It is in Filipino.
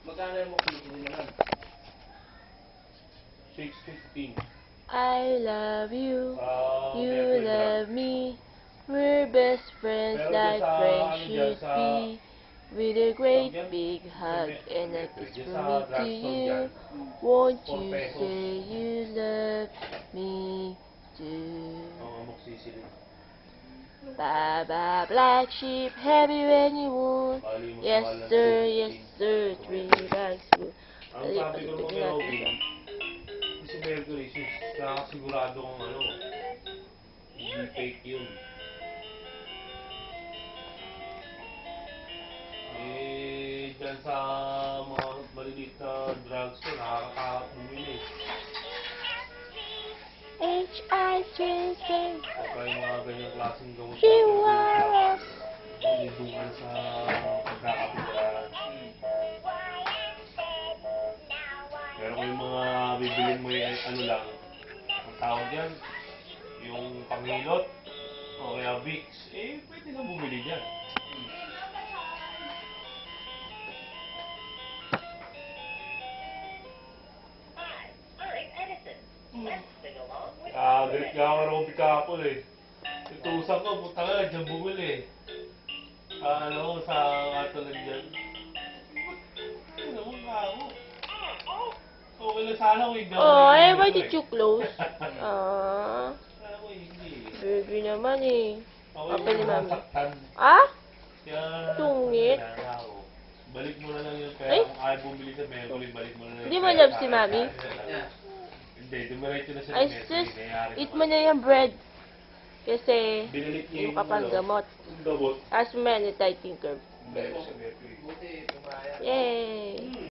Magkano yung makikita naman? 6:15. I love you, you Mercury love me. We're best friends Pero like dyan sa, friends ano dyan, should sa, be. With a great dyan, big hug and a kiss dyan from sa me to drugstore you. dyan, Won't 4 you pesos. say you love me too? Ang amoxicillin. Baba, black sheep, heavy when you wound. Bali mo Yes sa sir, ng yes 2:15. sir, 3 bags full. Ang sabi ko naman kay Robin, si Mercury, nakasigurado kong ano, hindi fake yun. Eh, dyan sa mga maliliit na drugstore, nakakatakot bumili. H.I.J.K. Pagka yung mga ganyang klaseng gamot na Chihuahua. nilidungan sa pagkakapirahan. Pero kung yung mga bibilin mo yung ano lang, ang tawag yan, yung panghilot, o kaya Vicks, eh pwede na bumili dyan. Galit nga ako Robby kahapon eh. Tutusan ko, puta nga, dyan bumili. Ano, sa katulad dyan. Ano naman ka ako? Okay lang sana kung ikaw. Oh, why did you close? Ah, Sana ko hindi. baby naman eh. Ako Apa ni yung mami? nasaktan. Ah? Kaya, Tungit. kailangan ako. Balik mo na lang yung Ay? pera. Kung ayaw bumili sa Mercury, balik mo na lang yung Hindi pera. mo love si sa akin. mami? Yeah. Hindi, dumiretso na siya Ay ng Mercury. sus, Nangyari eat naman. mo na yung bread. Kasi, Binilit niya yung kapang gamot. yung gamot. As man, I think. Dahil sa Mercury.